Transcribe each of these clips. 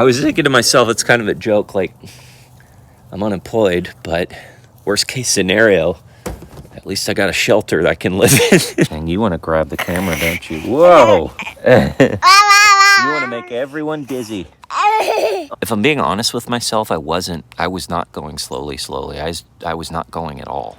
I was thinking to myself, it's kind of a joke, like, I'm unemployed, but worst case scenario, at least I got a shelter that I can live in. And you want to grab the camera, don't you? Whoa! You want to make everyone dizzy. If I'm being honest with myself, I was not going slowly. I was not going at all.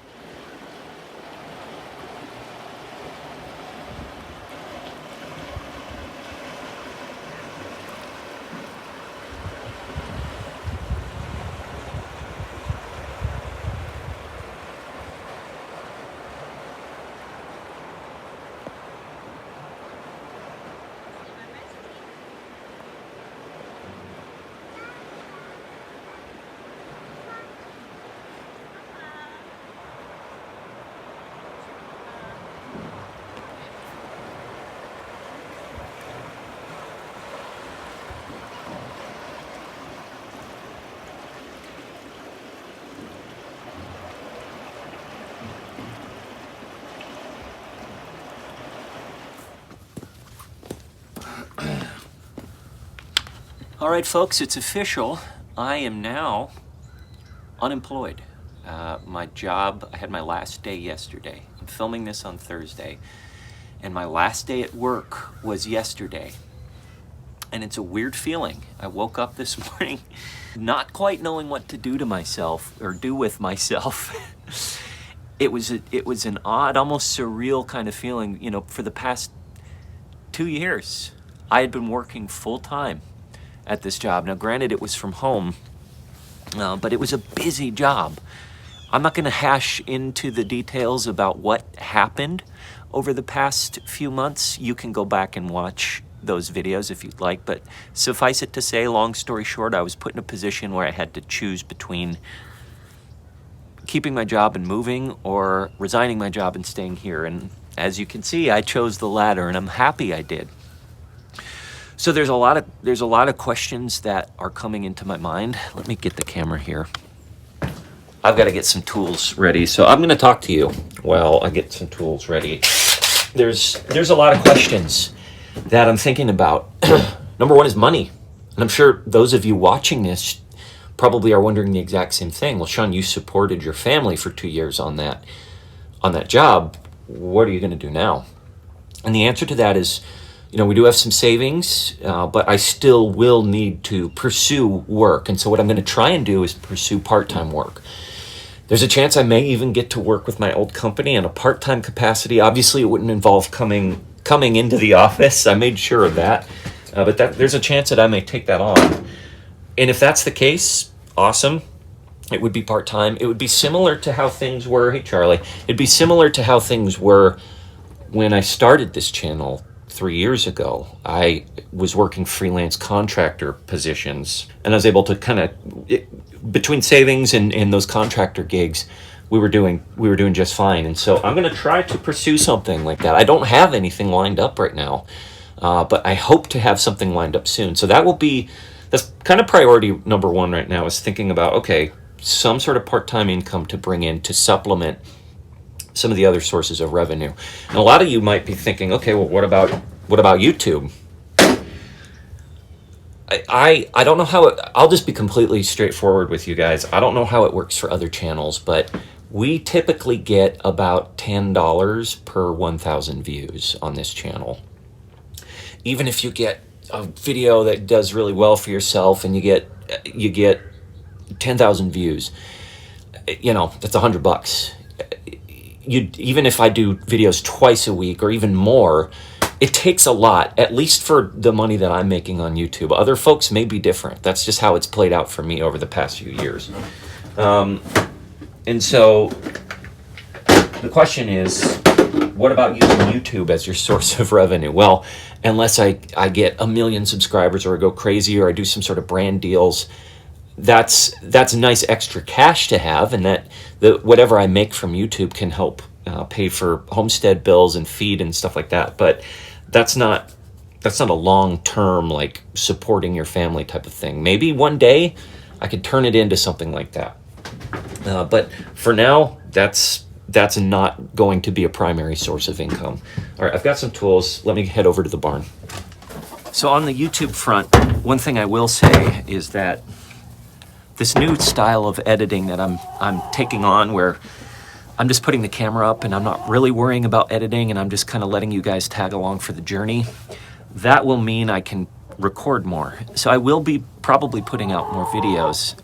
All right, folks, it's official. I am now unemployed. My job, I had my last day yesterday. I'm filming this on Thursday, and my last day at work was yesterday. And it's a weird feeling. I woke up this morning not quite knowing what to do to myself or do with myself. It was an odd, almost surreal kind of feeling. You know, for the past 2 years, I had been working full time at this job. Now, granted, it was from home, but it was a busy job. I'm not going to hash into the details about what happened over the past few months. You can go back and watch those videos if you'd like, but suffice it to say, long story short, I was put in a position where I had to choose between keeping my job and moving or resigning my job and staying here. And as you can see, I chose the latter, and I'm happy I did. So there's a lot of questions that are coming into my mind. Let me get the camera here. I've got to get some tools ready, so I'm going to talk to you while I get some tools ready. There's a lot of questions that I'm thinking about. Number one is money, and I'm sure those of you watching this probably are wondering the exact same thing. Well, Sean, you supported your family for 2 years on that job. What are you going to do now? And the answer to that is, you know, we do have some savings, but I still will need to pursue work. And so what I'm going to try and do is pursue part-time work. There's a chance I may even get to work with my old company in a part-time capacity. Obviously, it wouldn't involve coming into the office. I made sure of that. But there's a chance that I may take that on. And if that's the case, awesome. It would be part-time. It would be similar to how things were. Hey, Charlie. It'd be similar to how things were when I started this channel 3 years ago. I was working freelance contractor positions, and I was able to kind of, between savings and those contractor gigs, we were doing just fine. And so I'm going to try to pursue something like that. I don't have anything lined up right now, but I hope to have something lined up soon. So that's kind of priority number one right now, is thinking about, okay, some sort of part-time income to bring in to supplement some of the other sources of revenue. And a lot of you might be thinking, okay, well, what about YouTube? I don't know how I'll just be completely straightforward with you guys. I don't know how it works for other channels, but we typically get about $10 per 1,000 views on this channel. Even if you get a video that does really well for yourself and you get 10,000 views, you know, that's $100. Even if I do videos twice a week or even more, it takes a lot, at least for the money that I'm making on YouTube. Other folks may be different. That's just how it's played out for me over the past few years. And so the question is, what about using YouTube as your source of revenue? Well, unless I get 1 million subscribers or I go crazy or I do some sort of brand deals, that's nice extra cash to have, and that whatever I make from YouTube can help pay for homestead bills and feed and stuff like that. But that's not a long-term, like, supporting your family type of thing. Maybe one day I could turn it into something like that. But for now, that's not going to be a primary source of income. All right, I've got some tools. Let me head over to the barn. So on the YouTube front, One thing I will say is that this new style of editing that I'm taking on, where I'm just putting the camera up and I'm not really worrying about editing and I'm just kind of letting you guys tag along for the journey, that will mean I can record more. So I will be probably putting out more videos,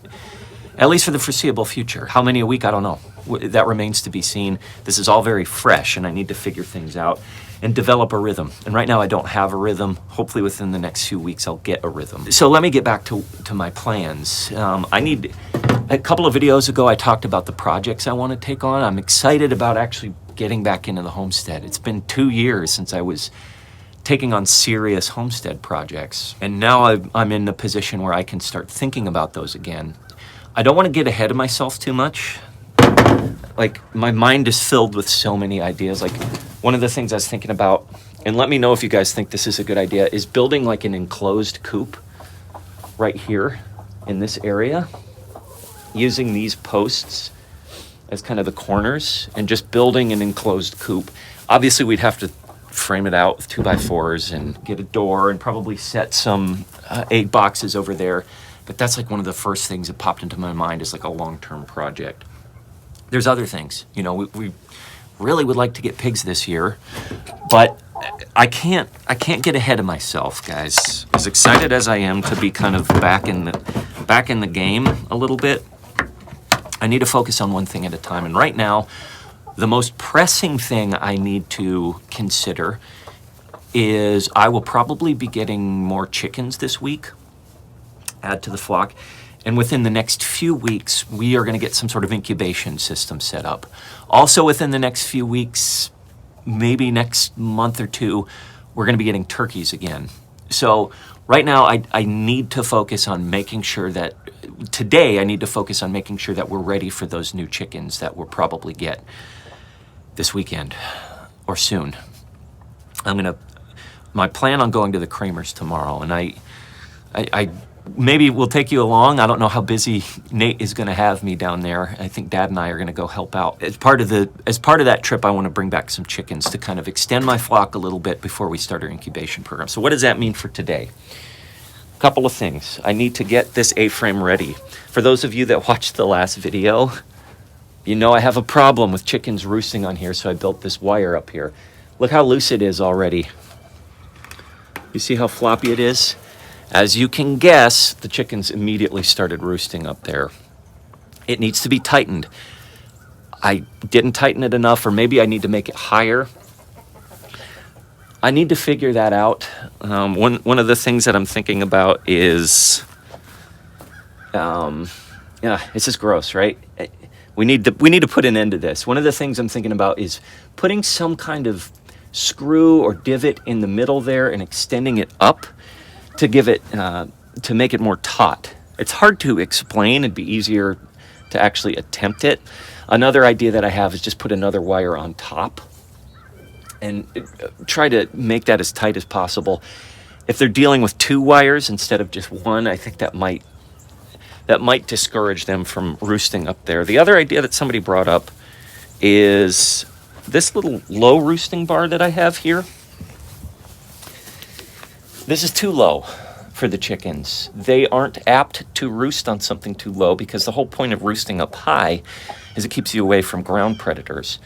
at least for the foreseeable future. How many a week, I don't know. That remains to be seen. This is all very fresh and I need to figure things out and develop a rhythm. And right now I don't have a rhythm. Hopefully within the next few weeks I'll get a rhythm. So let me get back to my plans. A couple of videos ago I talked about the projects I want to take on. I'm excited about actually getting back into the homestead. It's been 2 years since I was taking on serious homestead projects. And now I'm in a position where I can start thinking about those again. I don't want to get ahead of myself too much. Like, my mind is filled with so many ideas. Like, one of the things I was thinking about, and let me know if you guys think this is a good idea, is building like an enclosed coop right here in this area, using these posts as kind of the corners and just building an enclosed coop. Obviously, we'd have to frame it out with 2x4s and get a door and probably set some egg boxes over there. But that's like one of the first things that popped into my mind as like a long-term project. There's other things, you know, we really would like to get pigs this year, but I can't get ahead of myself, guys. As excited as I am to be kind of back in the game a little bit, I need to focus on one thing at a time. And right now, the most pressing thing I need to consider is I will probably be getting more chickens this week, add to the flock. And within the next few weeks, we are going to get some sort of incubation system set up. Also within the next few weeks, maybe next month or two, we're going to be getting turkeys again. So right now, I need to focus on making sure that, today I need to focus on making sure that we're ready for those new chickens that we'll probably get this weekend or soon. My plan on going to the Kramers tomorrow, and I maybe we'll take you along. I don't know how busy Nate is going to have me down there. I think Dad and I are going to go help out. As part of that trip, I want to bring back some chickens to kind of extend my flock a little bit before we start our incubation program. So what does that mean for today? A couple of things. I need to get this A-frame ready. For those of you that watched the last video, you know I have a problem with chickens roosting on here, so I built this wire up here. Look how loose it is already. You see how floppy it is? As you can guess, the chickens immediately started roosting up there. It needs to be tightened. I didn't tighten it enough, or maybe I need to make it higher. I need to figure that out. One of the things that I'm thinking about is, it's just gross, right? We need to put an end to this. One of the things I'm thinking about is putting some kind of screw or divot in the middle there and extending it up to give it, to make it more taut. It's hard to explain. It'd be easier to actually attempt it. Another idea that I have is just put another wire on top and try to make that as tight as possible. If they're dealing with 2 wires instead of just 1, I think that might discourage them from roosting up there. The other idea that somebody brought up is this little low roosting bar that I have here. This is too low for the chickens. They aren't apt to roost on something too low because the whole point of roosting up high is it keeps you away from ground predators.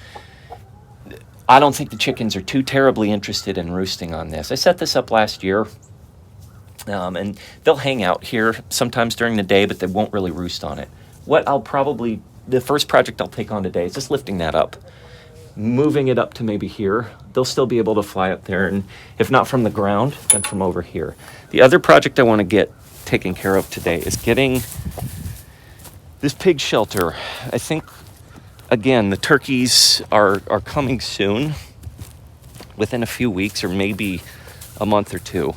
I don't think the chickens are too terribly interested in roosting on this. I set this up last year, and they'll hang out here sometimes during the day, but they won't really roost on it. The first project I'll take on today is just lifting that up, moving it up to maybe here. They'll still be able to fly up there, and if not from the ground, then from over here. The other project I want to get taken care of today is getting this pig shelter. I think, again, the turkeys are coming soon, within a few weeks or maybe a month or 2.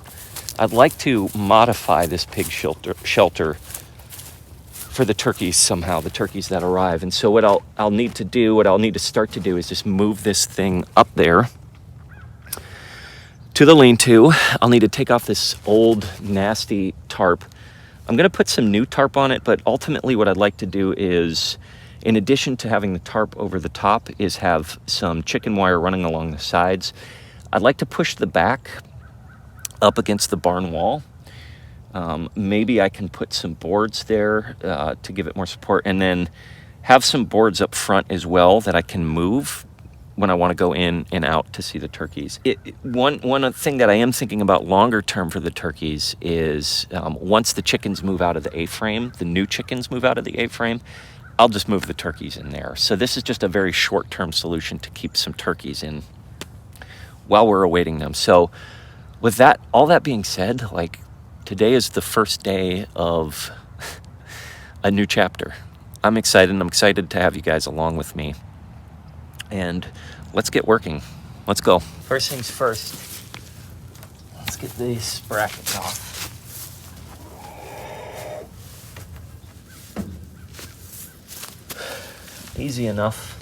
I'd like to modify this pig shelter for the turkeys somehow, the turkeys that arrive. And so what I'll need to start to do is just move this thing up there to the lean-to. I'll need to take off this old, nasty tarp. I'm going to put some new tarp on it, but ultimately what I'd like to do is, in addition to having the tarp over the top, is have some chicken wire running along the sides. I'd like to push the back up against the barn wall. Maybe I can put some boards there to give it more support, and then have some boards up front as well that I can move when I want to go in and out to see the turkeys. One thing that I am thinking about longer term for the turkeys is once the chickens move out of the A-frame, the new chickens move out of the A-frame, I'll just move the turkeys in there. So this is just a very short-term solution to keep some turkeys in while we're awaiting them. So with that, all that being said, like, today is the first day of a new chapter. I'm excited, and I'm excited to have you guys along with me. And let's get working. Let's go. First things first, let's get these brackets off. Easy enough.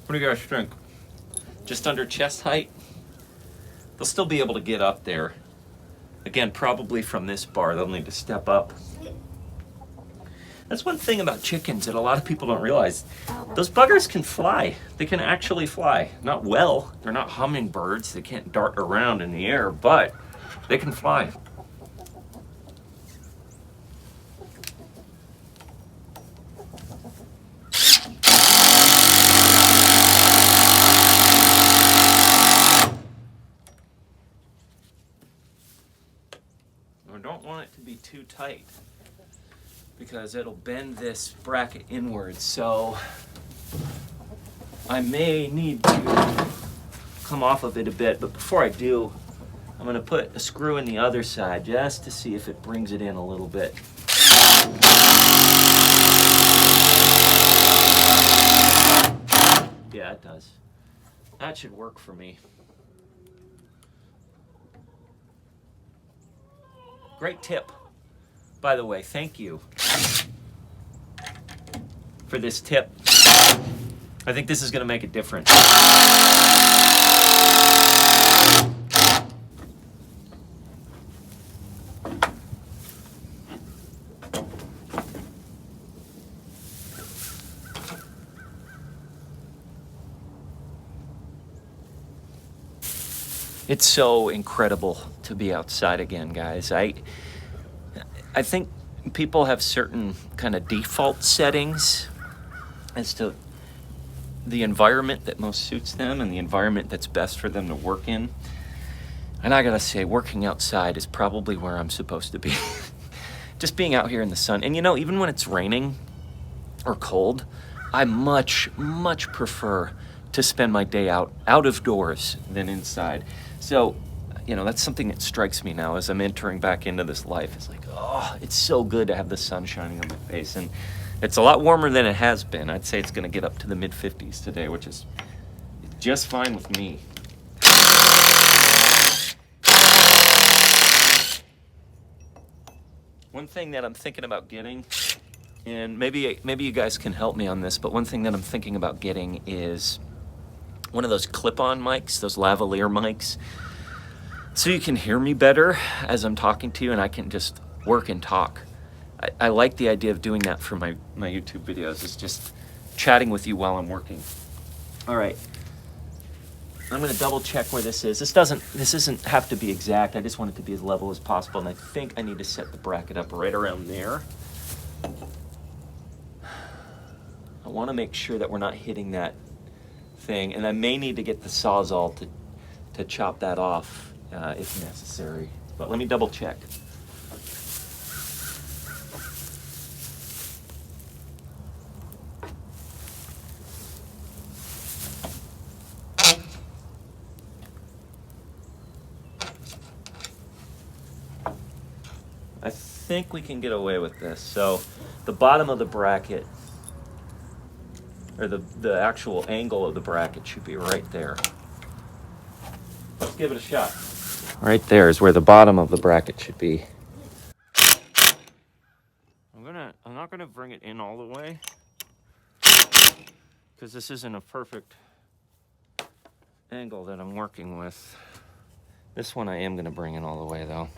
What do you guys think? Just under chest height? They'll still be able to get up there. Again, probably from this bar, they'll need to step up. That's one thing about chickens that a lot of people don't realize. Those buggers can fly. They can actually fly. Not well. They're not hummingbirds. They can't dart around in the air, but they can fly. I don't want it to be too tight because it'll bend this bracket inwards, so I may need to come off of it a bit, but before I do, I'm going to put a screw in the other side just to see if it brings it in a little bit. Yeah, it does. That should work for me. Great tip, by the way. Thank you for this tip. I think this is going to make a difference. It's so incredible to be outside again, guys. I think people have certain kind of default settings as to the environment that most suits them and the environment that's best for them to work in. And I gotta say, working outside is probably where I'm supposed to be. Just being out here in the sun. And you know, even when it's raining or cold, I much prefer to spend my day out of doors than inside. So, you know, that's something that strikes me now as I'm entering back into this life. It's like, oh, it's so good to have the sun shining on my face. And it's a lot warmer than it has been. I'd say it's going to get up to the mid-50s today, which is just fine with me. One thing that I'm thinking about getting, and maybe you guys can help me on this, but one thing that I'm thinking about getting is one of those clip-on mics, those lavalier mics, so you can hear me better as I'm talking to you and I can just work and talk. I like the idea of doing that for my YouTube videos. It's just chatting with you while I'm working. All right, I'm gonna double check where this is. This doesn't have to be exact. I just want it to be as level as possible, and I think I need to set the bracket up right around there. I want to make sure that we're not hitting that thing, and I may need to get the Sawzall to chop that off if necessary. But let me double check. I think we can get away with this. So the bottom of the bracket, or the actual angle of the bracket, should be right there. Let's give it a shot. Right there is where the bottom of the bracket should be. I'm not gonna bring it in all the way because this isn't a perfect angle that I'm working with. This one I am going to bring in all the way though.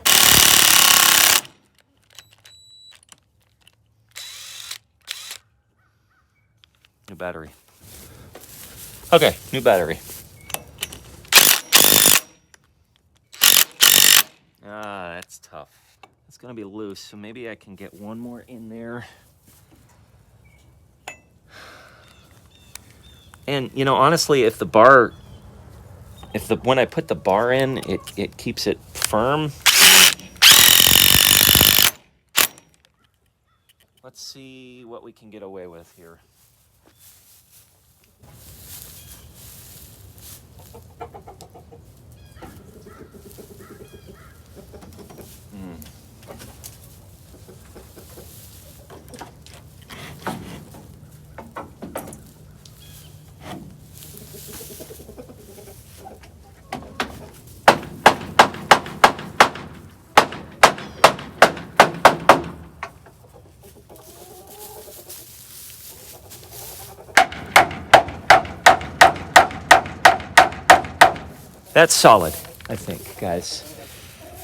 New battery. Okay, new battery. Ah, that's tough. It's gonna be loose, so maybe I can get one more in there. And you know, honestly, if when I put the bar in, it keeps it firm. Let's see what we can get away with here. That's solid, I think, guys.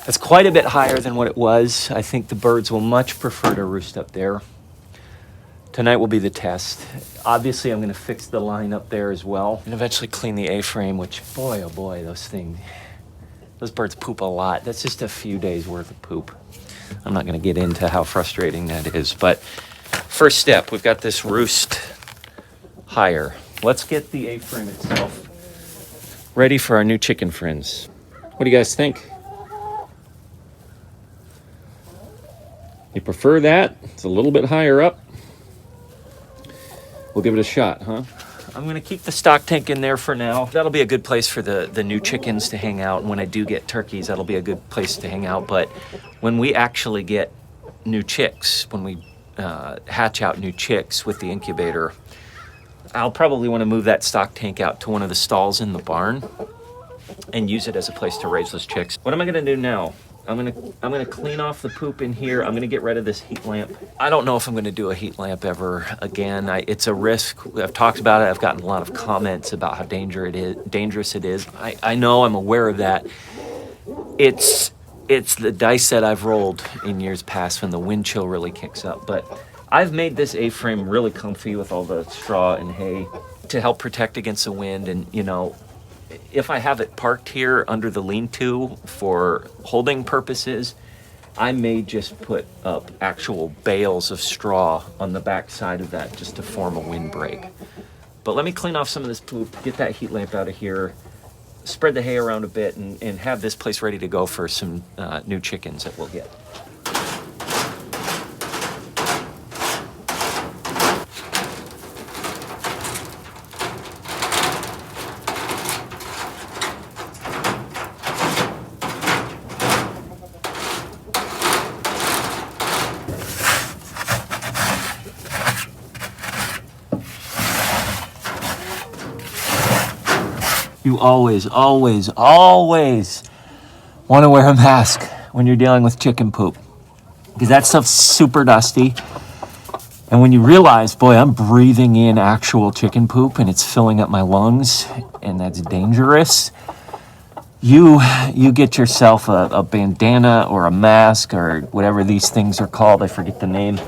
That's quite a bit higher than what it was. I think the birds will much prefer to roost up there. Tonight will be the test. Obviously, I'm going to fix the line up there as well. And eventually clean the A-frame, which, boy, oh boy, those birds poop a lot. That's just a few days worth of poop. I'm not going to get into how frustrating that is. But first step, we've got this roost higher. Let's get the A-frame itself ready for our new chicken friends. What do you guys think? You prefer that? It's a little bit higher up. We'll give it a shot, huh? I'm gonna keep the stock tank in there for now. That'll be a good place for the new chickens to hang out. And when I do get turkeys, that'll be a good place to hang out. But when we actually get new chicks, when we hatch out new chicks with the incubator, I'll probably want to move that stock tank out to one of the stalls in the barn and use it as a place to raise those chicks. What am I gonna do now? I'm gonna clean off the poop in here. I'm gonna get rid of this heat lamp. I don't know if I'm gonna do a heat lamp ever again. It's a risk. I've talked about it. I've gotten a lot of comments about how dangerous it is. I know, I'm aware of that. It's the dice that I've rolled in years past when the wind chill really kicks up. But I've made this A-frame really comfy with all the straw and hay to help protect against the wind. And you know, if I have it parked here under the lean-to for holding purposes, I may just put up actual bales of straw on the back side of that just to form a windbreak. But let me clean off some of this poop, get that heat lamp out of here, spread the hay around a bit, and have this place ready to go for some new chickens that we'll get. You always want to wear a mask when you're dealing with chicken poop, because that stuff's super dusty. And when you realize, boy, I'm breathing in actual chicken poop and it's filling up my lungs, and that's dangerous, you get yourself a bandana or a mask or whatever these things are called. I forget the name.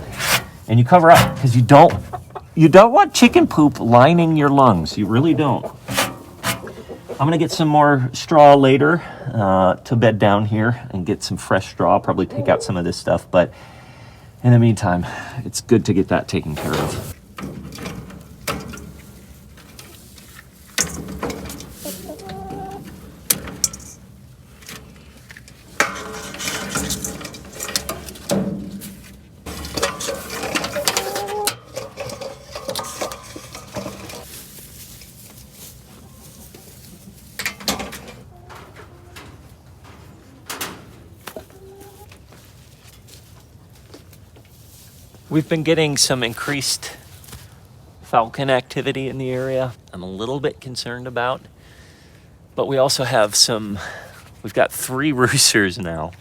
And you cover up, because you don't want chicken poop lining your lungs. You really don't. I'm gonna get some more straw later to bed down here and get some fresh straw. I'll probably take out some of this stuff, but in the meantime, it's good to get that taken care of. We've been getting some increased falcon activity in the area. I'm a little bit concerned about, but we also have we've got 3 roosters now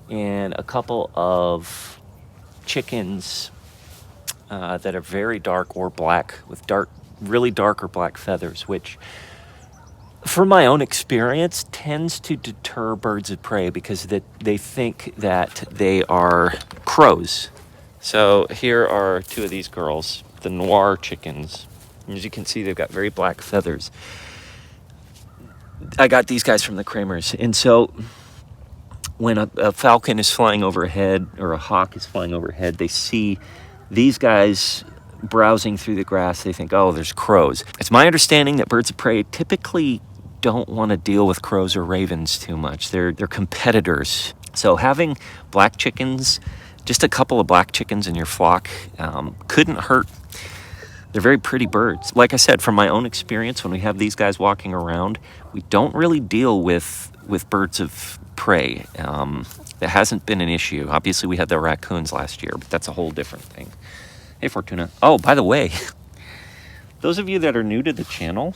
and a couple of chickens that are very dark or black with really dark or black feathers, which from my own experience, tends to deter birds of prey because they think that they are crows. So here are two of these girls, the noir chickens. As you can see, they've got very black feathers. I got these guys from the Kramers. And so when a falcon is flying overhead or a hawk is flying overhead, they see these guys browsing through the grass. They think, oh, there's crows. It's my understanding that birds of prey typically don't want to deal with crows or ravens too much. They're competitors. So having black chickens, just a couple of black chickens in your flock, couldn't hurt. They're very pretty birds. Like I said, from my own experience, when we have these guys walking around, we don't really deal with birds of prey. That hasn't been an issue. Obviously, we had the raccoons last year, but that's a whole different thing. Hey, Fortuna. Oh, by the way, those of you that are new to the channel,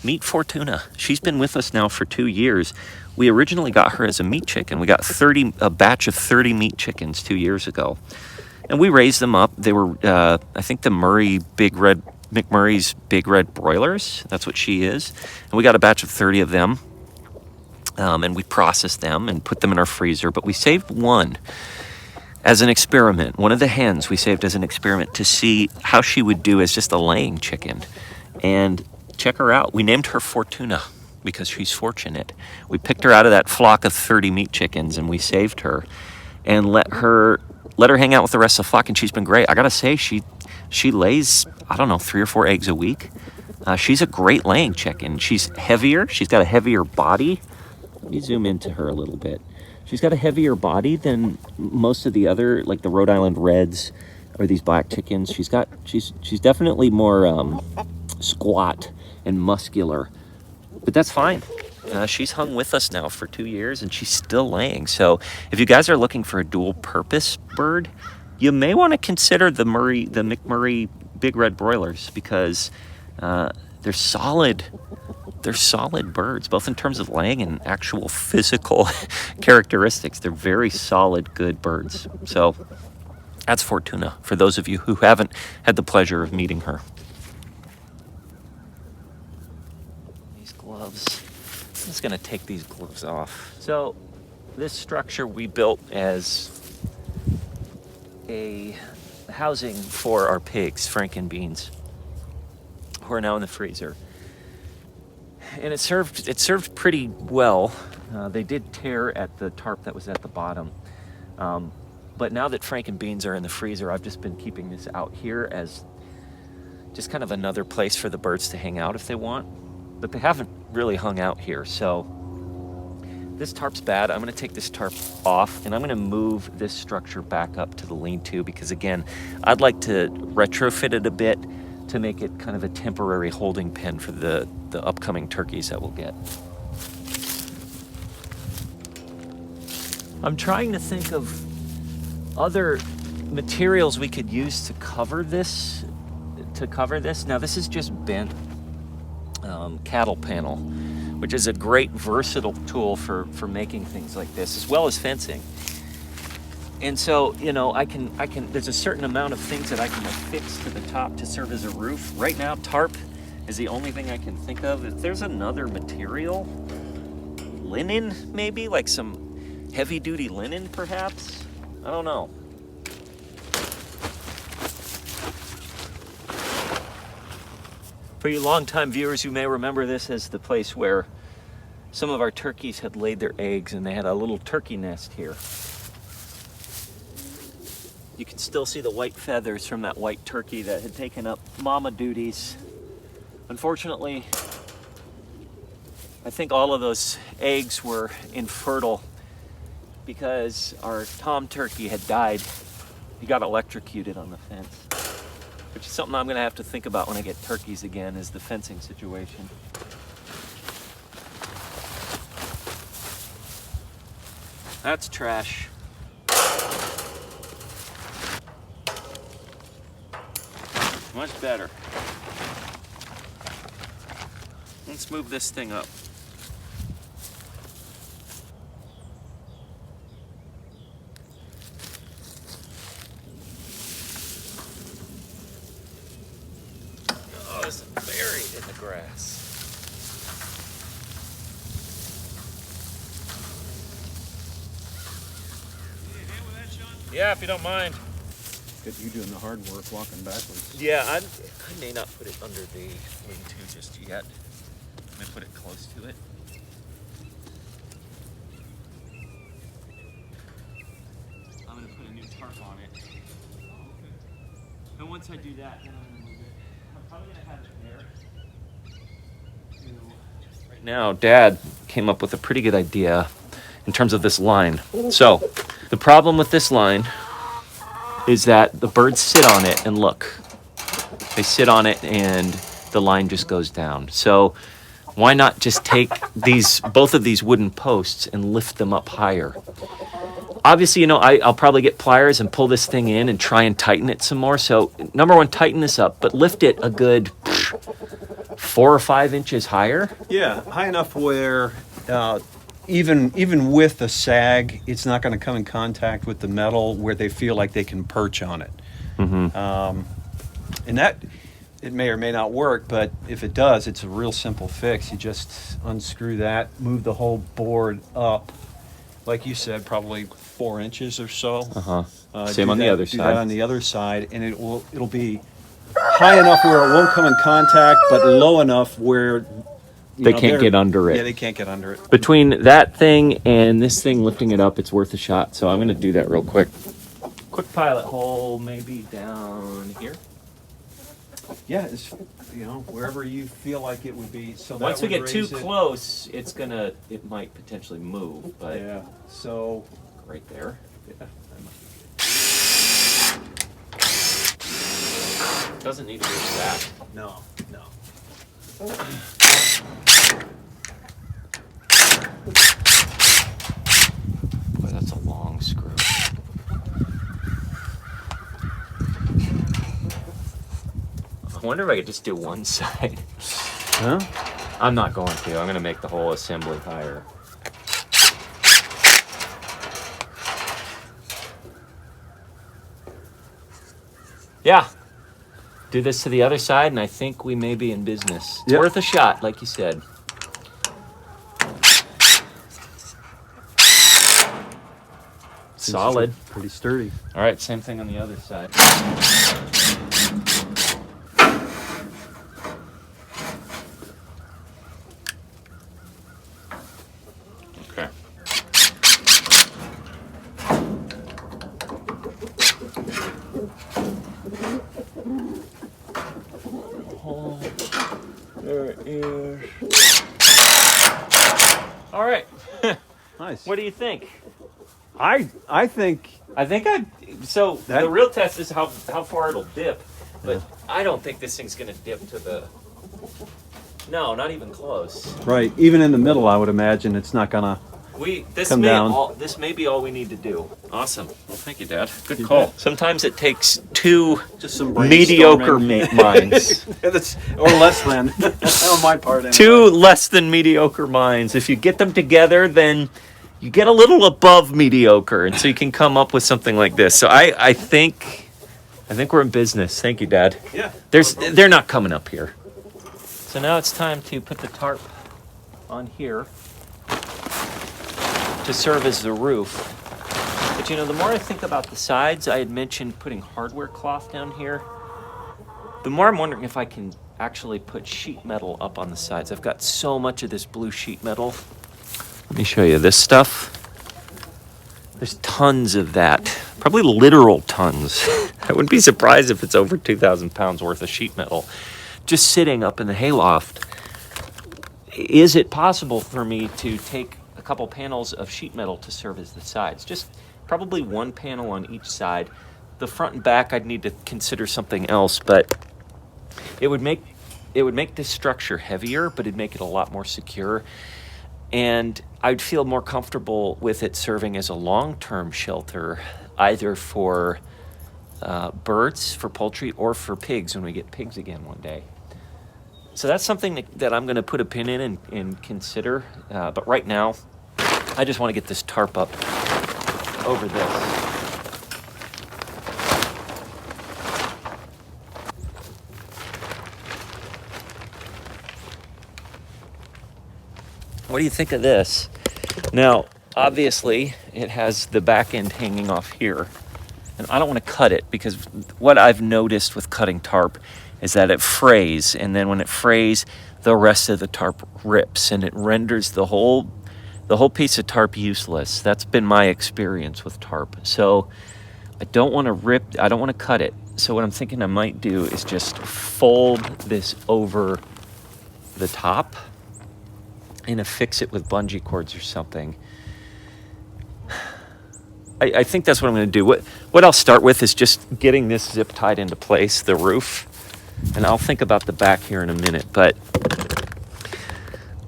meet Fortuna. She's been with us now for 2 years. We originally got her as a meat chicken. We got a batch of 30 meat chickens 2 years ago. And we raised them up. They were, I think, the McMurray's Big Red Broilers. That's what she is. And we got a batch of 30 of them. And we processed them and put them in our freezer. But we saved one as an experiment. One of the hens we saved as an experiment to see how she would do as just a laying chicken. And check her out. We named her Fortuna because she's fortunate. We picked her out of that flock of 30 meat chickens and we saved her and let her hang out with the rest of the flock, and she's been great. I gotta say, she lays, I don't know, 3 or 4 eggs a week. She's a great laying chicken. She's heavier. She's got a heavier body. Let me zoom into her a little bit. She's got a heavier body than most of the other, like the Rhode Island Reds or these black chickens. She's definitely more squat and muscular, but that's fine. She's hung with us now for 2 years and she's still laying. So if you guys are looking for a dual purpose bird, you may want to consider the McMurray Big Red Broilers because they're solid. They're solid birds, both in terms of laying and actual physical characteristics. They're very solid, good birds. So that's Fortuna, for those of you who haven't had the pleasure of meeting her. These gloves. I'm just going to take these gloves off. So this structure we built as a housing for our pigs, Frank and Beans, who are now in the freezer. And it served pretty well. They did tear at the tarp that was at the bottom. But now that Frank and Beans are in the freezer, I've just been keeping this out here as just kind of another place for the birds to hang out if they want. But they haven't really hung out here, so this tarp's bad. I'm gonna take this tarp off and I'm gonna move this structure back up to the lean-to because again, I'd like to retrofit it a bit to make it kind of a temporary holding pen for the upcoming turkeys that we'll get. I'm trying to think of other materials we could use to cover this. Now this is just bent cattle panel, which is a great versatile tool for making things like this, as well as fencing. And so, you know, I can, there's a certain amount of things that I can affix to the top to serve as a roof. Right now, tarp is the only thing I can think of. If there's another material, linen maybe, like some heavy duty linen perhaps, I don't know. For you longtime viewers, you may remember this as the place where some of our turkeys had laid their eggs and they had a little turkey nest here. You can still see the white feathers from that white turkey that had taken up mama duties. Unfortunately, I think all of those eggs were infertile because our tom turkey had died. He got electrocuted on the fence, which is something I'm gonna have to think about when I get turkeys again, is the fencing situation. That's trash. Much better. Let's move this thing up. Oh, it's buried in the grass. Yeah, if you don't mind. Get you doing the hard work, walking backwards. Yeah, I may not put it under the lean-to just yet. I'm gonna put it close to it. I'm gonna put a new tarp on it. And once I do that, then I'm gonna move it. I'm probably gonna have it there. Right now, Dad came up with a pretty good idea in terms of this line. So, the problem with this line is that the birds sit on it and look. They sit on it and the line just goes down. So why not just take both of these wooden posts and lift them up higher? Obviously, I'll probably get pliers and pull this thing in and try and tighten it some more. So number one, tighten this up, but lift it a good 4 or 5 inches higher. Yeah, high enough where even with the sag, it's not going to come in contact with the metal where they feel like they can perch on it. Mm-hmm. And that, it may or may not work, but if it does, it's a real simple fix. You just unscrew that, move the whole board up, like you said, probably 4 inches or so. Same on the other do side. that on the other side, and it'll be high enough where it won't come in contact, but low enough where they can't get under it. Yeah, they can't get under it. Between that thing and this thing lifting it up, it's worth a shot. So I'm going to do that real quick. Quick pilot hole, maybe down here. Yeah, it's, wherever you feel like it would be. So once we get too raise it. close, it might potentially move. But Yeah, so right there. yeah, Doesn't need to be that. no. Boy, that's a long screw. I wonder if I could just do one side. Huh? I'm not going to. I'm going to make the whole assembly higher. Yeah. Do this to the other side, and I think we may be in business. It's worth a shot, like you said. Solid. Pretty sturdy. All right, same thing on the other side. Okay. There it is. All right. Nice. What do you think? I think So the real test is how far it'll dip, but I don't think this thing's gonna dip to the. No, not even close. right. Even in the middle, I would imagine it's not gonna. This Come may down. this may be all we need to do. Awesome. Well, thank you, Dad. Good You call. bet. Sometimes it takes two Just some mediocre minds. Or less than. On my part. Anyway. Two less than mediocre minds. If you get them together, then you get a little above mediocre, and so you can come up with something like this. So I think we're in business. Thank you, Dad. Yeah. They're not coming up here. So now it's time to put the tarp on here to serve as the roof. But the more I think about the sides, I had mentioned putting hardware cloth down here. The more I'm wondering if I can actually put sheet metal up on the sides. I've got so much of this blue sheet metal. Let me show you this stuff. There's tons of that. Probably literal tons. I wouldn't be surprised if it's over 2,000 pounds worth of sheet metal just sitting up in the hayloft. Is it possible for me to take a couple panels of sheet metal to serve as the sides? Just probably one panel on each side. The front and back, I'd need to consider something else, but it would make this structure heavier, but it'd make it a lot more secure. And I'd feel more comfortable with it serving as a long-term shelter, either for birds, for poultry, or for pigs when we get pigs again one day. So that's something that I'm going to put a pin in and consider. But right now, I just want to get this tarp up over this. What do you think of this? Now, obviously, it has the back end hanging off here. And I don't want to cut it, because what I've noticed with cutting tarp is that it frays, and then when it frays, the rest of the tarp rips, and it renders the whole piece of tarp useless. That's been my experience with tarp. So I don't want to cut it. So what I'm thinking I might do is just fold this over the top and affix it with bungee cords or something. I think that's what I'm going to do. What I'll start with is just getting this zip tied into place, the roof, and I'll think about the back here in a minute. But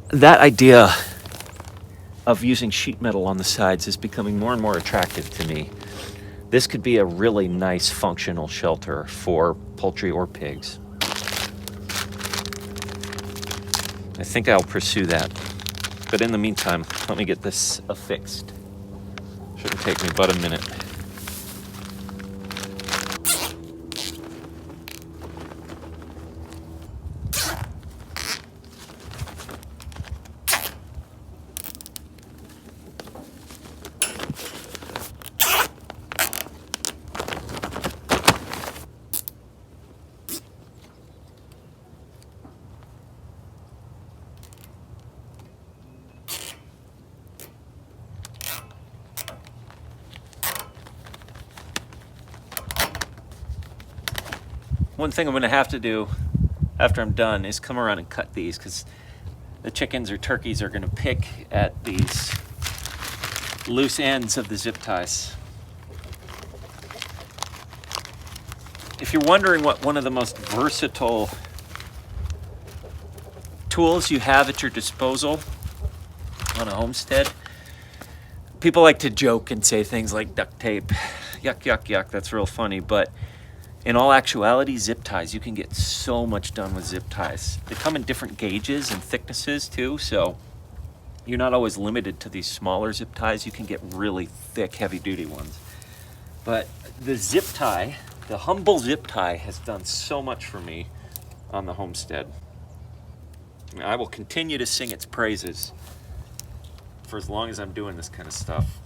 that idea of using sheet metal on the sides is becoming more and more attractive to me. This could be a really nice functional shelter for poultry or pigs. I think I'll pursue that. But in the meantime, let me get this affixed. Shouldn't take me but a minute. One thing I'm going to have to do after I'm done is come around and cut these, because the chickens or turkeys are going to pick at these loose ends of the zip ties. If you're wondering what one of the most versatile tools you have at your disposal on a homestead, people like to joke and say things like duct tape. Yuck, yuck, yuck. That's real funny. But in all actuality, zip ties. You can get so much done with zip ties. They come in different gauges and thicknesses too, so you're not always limited to these smaller zip ties. You can get really thick, heavy-duty ones. But the zip tie, the humble zip tie, has done so much for me on the homestead. I will continue to sing its praises for as long as I'm doing this kind of stuff.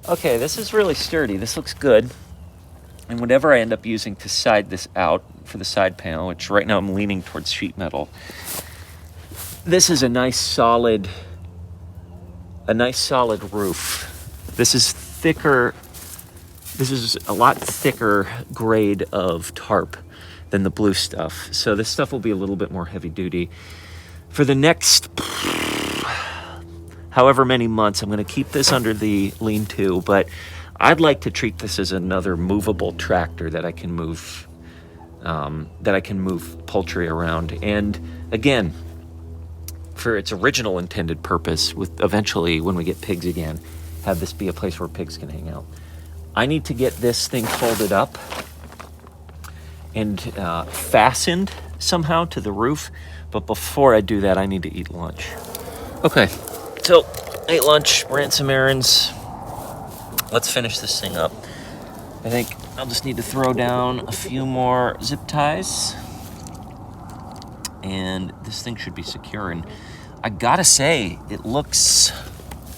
Okay, this is really sturdy. This looks good. And whatever I end up using to side this out for the side panel, which right now I'm leaning towards sheet metal, this is a nice solid roof. This is thicker. This is a lot thicker grade of tarp than the blue stuff. So this stuff will be a little bit more heavy duty. For the next however many months, I'm going to keep this under the lean-to, but I'd like to treat this as another movable tractor that I can move poultry around. And again, for its original intended purpose, with eventually when we get pigs again, have this be a place where pigs can hang out. I need to get this thing folded up and fastened somehow to the roof. But before I do that, I need to eat lunch. Okay. So, ate lunch, ran some errands. Let's finish this thing up. I think I'll just need to throw down a few more zip ties. And this thing should be secure. And I gotta say, it looks...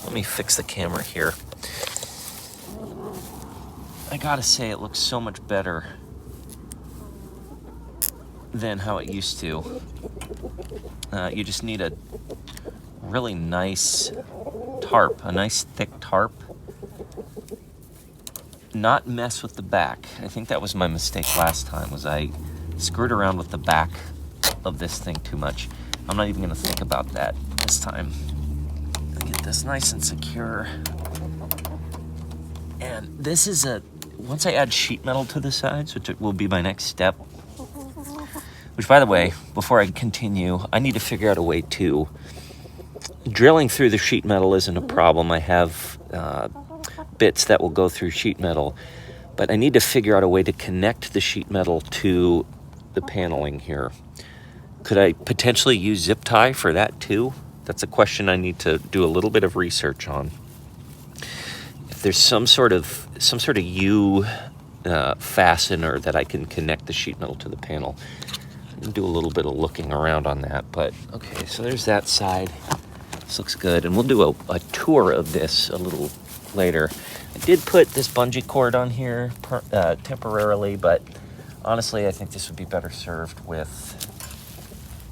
Let me fix the camera here. I gotta say, it looks so much better than how it used to. You just need a really nice tarp, a nice thick tarp. Not mess with the back. I think that was my mistake last time, was I screwed around with the back of this thing too much. I'm not even gonna think about that this time. Get this nice and secure. And this is once I add sheet metal to the sides, which will be my next step, which, by the way, before I continue, I need to figure out a way to... Drilling through the sheet metal isn't a problem. I have bits that will go through sheet metal, but I need to figure out a way to connect the sheet metal to the paneling here. Could I potentially use zip tie for that too? That's a question I need to do a little bit of research on. If there's some sort of fastener that I can connect the sheet metal to the panel. And do a little bit of looking around on that. But okay, so there's that side. This looks good, and we'll do a tour of this a little later. I did put this bungee cord on here temporarily, but honestly, I think this would be better served with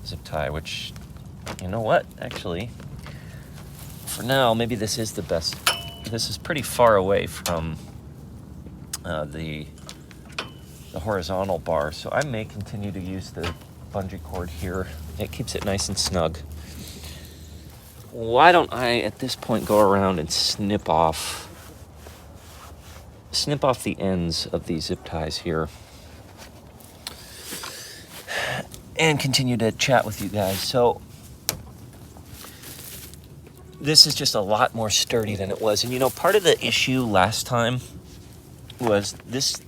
zip tie, which, you know what, actually, for now, maybe this is the best. This is pretty far away from the horizontal bar, so I may continue to use the bungee cord here. It keeps it nice and snug. Why don't I, at this point, go around and snip off the ends of these zip ties here and continue to chat with you guys. So this is just a lot more sturdy than it was. And you know, part of the issue last time was this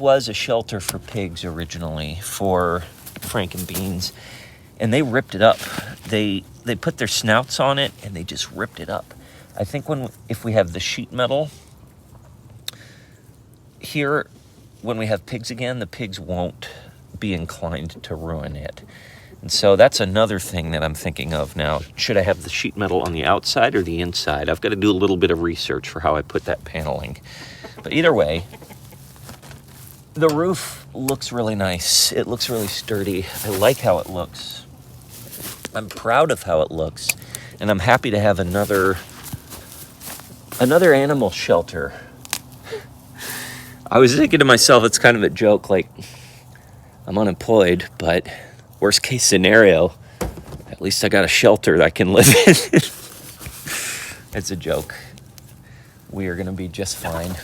was a shelter for pigs originally, for Frank and Beans, and they ripped it up. They put their snouts on it and they just ripped it up. I think if we have the sheet metal here, when we have pigs again, the pigs won't be inclined to ruin it. And so that's another thing that I'm thinking of now. Should I have the sheet metal on the outside or the inside? I've got to do a little bit of research for how I put that paneling. But either way, the roof looks really nice. It looks really sturdy. I like how it looks. I'm proud of how it looks. And I'm happy to have another animal shelter. I was thinking to myself, it's kind of a joke, like, I'm unemployed, but worst case scenario, at least I got a shelter that I can live in. It's a joke. We are going to be just fine.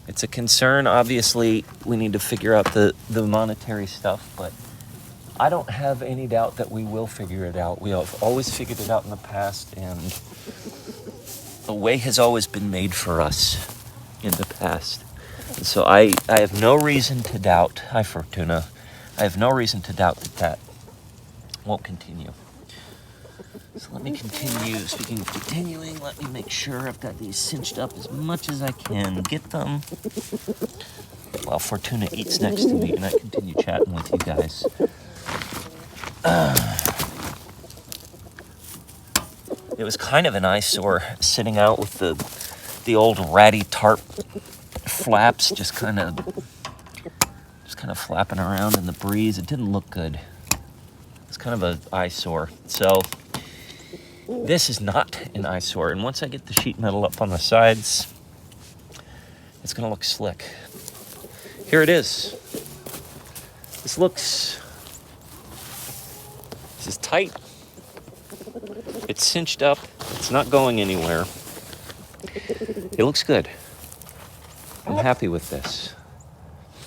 It's a concern. Obviously, we need to figure out the monetary stuff, but I don't have any doubt that we will figure it out. We have always figured it out in the past, and a way has always been made for us in the past. And so I have no reason to doubt, hi Fortuna, I have no reason to doubt that won't continue. So let me continue. Speaking of continuing, let me make sure I've got these cinched up as much as I can get them while Fortuna eats next to me and I continue chatting with you guys. It was kind of an eyesore sitting out with the old ratty tarp flaps just kind of flapping around in the breeze. It didn't look good. It's kind of an eyesore. So this is not an eyesore, and once I get the sheet metal up on the sides, it's gonna look slick. Here it is. This is tight. It's cinched up. It's not going anywhere. It looks good. I'm happy with this.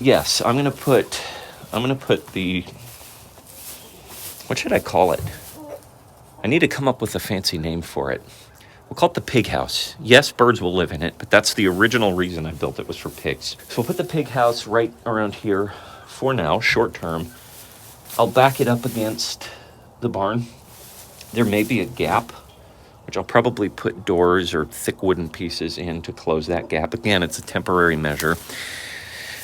Yes, I'm gonna put the, what should I call it? I need to come up with a fancy name for it. We'll call it the pig house. Yes, birds will live in it, but that's the original reason I built it, was for pigs. So we'll put the pig house right around here for now, short term. I'll back it up against the barn. There may be a gap, which I'll probably put doors or thick wooden pieces in to close that gap. Again, it's a temporary measure.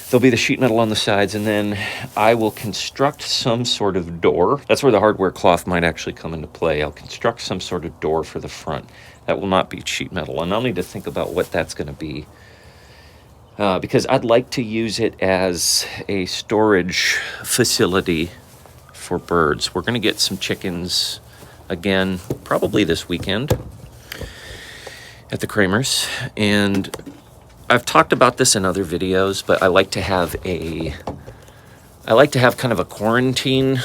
There'll be the sheet metal on the sides, and then I will construct some sort of door. That's where the hardware cloth might actually come into play. I'll construct some sort of door for the front. That will not be sheet metal, and I'll need to think about what that's going to be. Because I'd like to use it as a storage facility for birds. We're going to get some chickens again, probably this weekend at the Kramers, and I've talked about this in other videos, but I like to have kind of a quarantine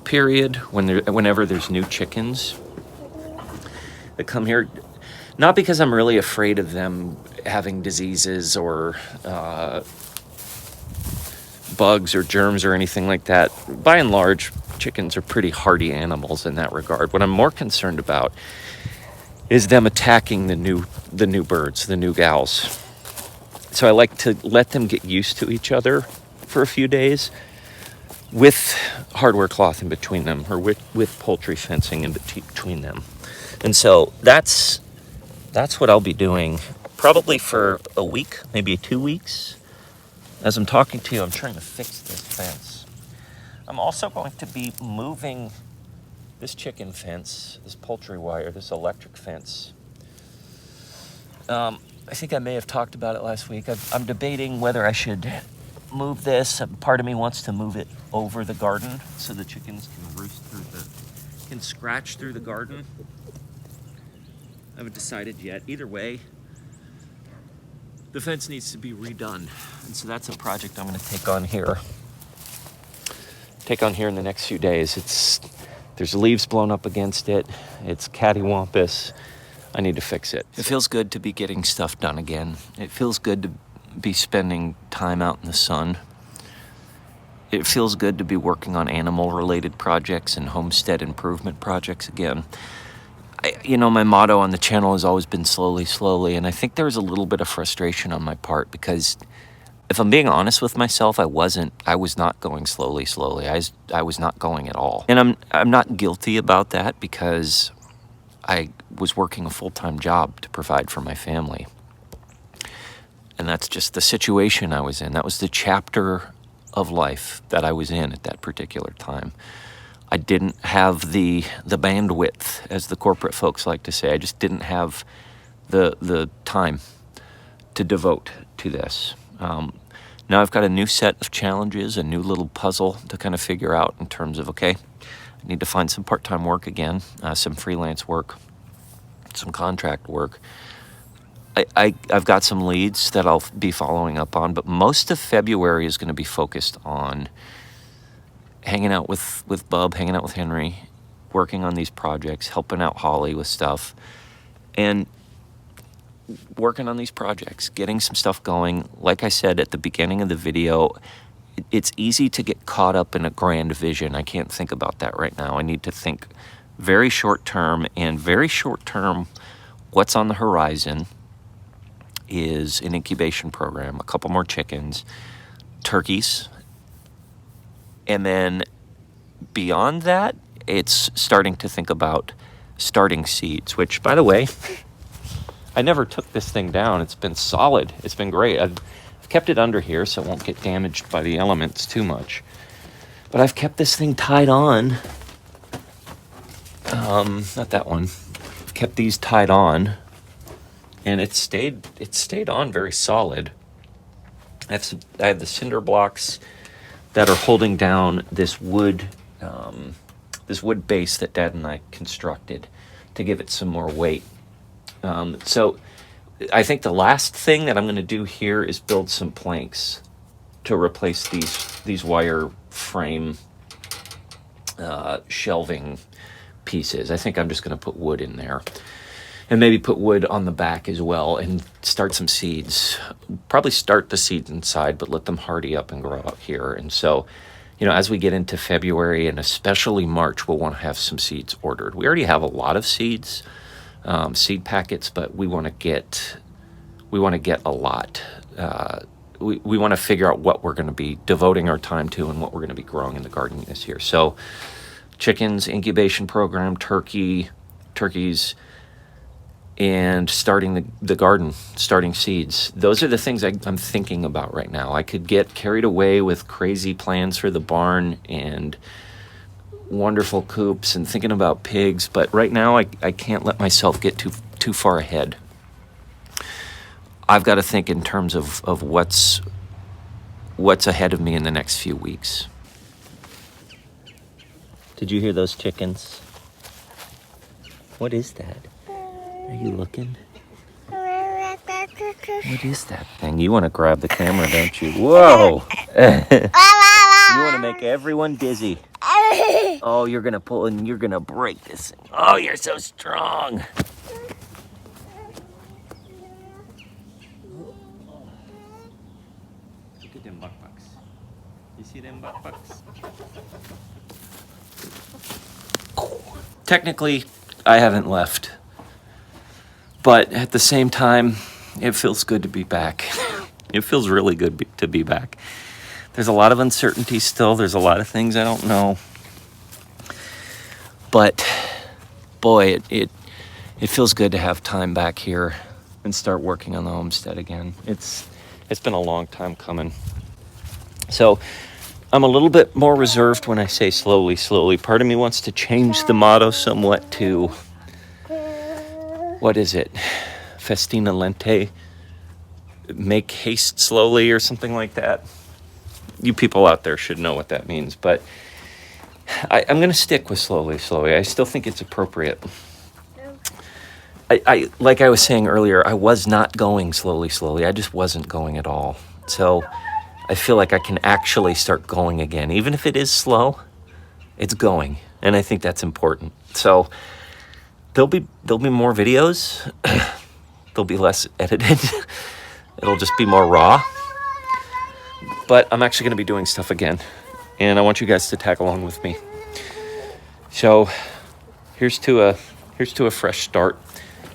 period whenever there's new chickens that come here. Not because I'm really afraid of them having diseases or bugs or germs or anything like that. By and large, chickens are pretty hardy animals in that regard. What I'm more concerned about is them attacking the new birds, the new gals. So I like to let them get used to each other for a few days with hardware cloth in between them, or with poultry fencing in between them. And so that's what I'll be doing probably for a week, maybe 2 weeks. As I'm talking to you, I'm trying to fix this fence. I'm also going to be moving this chicken fence, this poultry wire, this electric fence. I think I may have talked about it last week. I'm debating whether I should move this. Part of me wants to move it over the garden so the chickens can scratch through the garden. I haven't decided yet. Either way, the fence needs to be redone. And so that's a project I'm going to take on here. In the next few days. There's leaves blown up against it. It's cattywampus. I need to fix it. It feels good to be getting stuff done again. It feels good to be spending time out in the sun. It feels good to be working on animal-related projects and homestead improvement projects again. My motto on the channel has always been slowly, slowly, and I think there's a little bit of frustration on my part because if I'm being honest with myself, I was not going slowly, slowly. I was not going at all. And I'm not guilty about that because I was working a full-time job to provide for my family. And that's just the situation I was in. That was the chapter of life that I was in at that particular time. I didn't have the bandwidth, as the corporate folks like to say. I just didn't have the time to devote to this. Now I've got a new set of challenges, a new little puzzle to kind of figure out in terms of, okay, I need to find some part-time work again, some freelance work, some contract work. I've got some leads that I'll be following up on, but most of February is going to be focused on hanging out with Bub, hanging out with Henry, working on these projects, helping out Holly with stuff, and working on these projects, getting some stuff going. Like I said at the beginning of the video, it's easy to get caught up in a grand vision. I can't think about that right now. I need to think very short term, and very short term, what's on the horizon is an incubation program, a couple more chickens, turkeys, and then beyond that, it's starting to think about starting seeds, which, by the way, I never took this thing down. It's been solid. It's been great. I've kept it under here so it won't get damaged by the elements too much. But I've kept this thing tied on. Not that one. I've kept these tied on, and it stayed on very solid. I have the cinder blocks that are holding down this wood base that Dad and I constructed to give it some more weight. So I think the last thing that I'm going to do here is build some planks to replace these wire frame shelving pieces. I think I'm just going to put wood in there. And maybe put wood on the back as well and start some seeds. Probably start the seeds inside, but let them hardy up and grow out here. And so, as we get into February and especially March, we'll want to have some seeds ordered. We already have a lot of seeds, seed packets, but we want to get a lot. We want to figure out what we're going to be devoting our time to and what we're going to be growing in the garden this year. So, chickens, incubation program, turkeys, and starting the garden, starting seeds. Those are the things I'm thinking about right now. I could get carried away with crazy plans for the barn and wonderful coops and thinking about pigs, but right now I can't let myself get too far ahead. I've got to think in terms of what's ahead of me in the next few weeks. Did you hear those chickens? What is that? Are you looking? What is that thing? You want to grab the camera, don't you? Whoa! You want to make everyone dizzy. Oh, you're going to pull and you're going to break this thing. Oh, you're so strong. Look at them buck-bucks. You see them buck-bucks? Technically, I haven't left. But at the same time, it feels good to be back. It feels really good to be back. There's a lot of uncertainty still. There's a lot of things I don't know. But, boy, it feels good to have time back here and start working on the homestead again. It's been a long time coming. So I'm a little bit more reserved when I say slowly, slowly. Part of me wants to change the motto somewhat to, what is it? Festina lente, make haste slowly or something like that. You people out there should know what that means, but I'm going to stick with slowly, slowly. I still think it's appropriate. I like I was saying earlier, I was not going slowly, slowly. I just wasn't going at all. So I feel like I can actually start going again. Even if it is slow, it's going. And I think that's important. So there'll be more videos. They'll be less edited. It'll just be more raw. But I'm actually going to be doing stuff again. And I want you guys to tag along with me. So here's to a fresh start.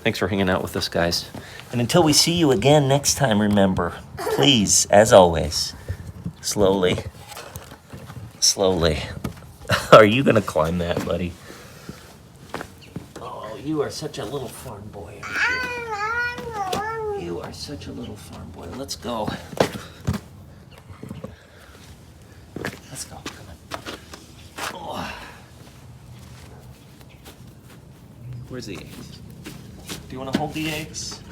Thanks for hanging out with us, guys. And until we see you again next time, remember, please, as always, slowly, slowly. Are you going to climb that, buddy? Oh, you are such a little farm boy, aren't you? You are such a little farm boy. Let's go. Let's go. Come on. Oh. Where's the eggs? Do you want to hold the eggs?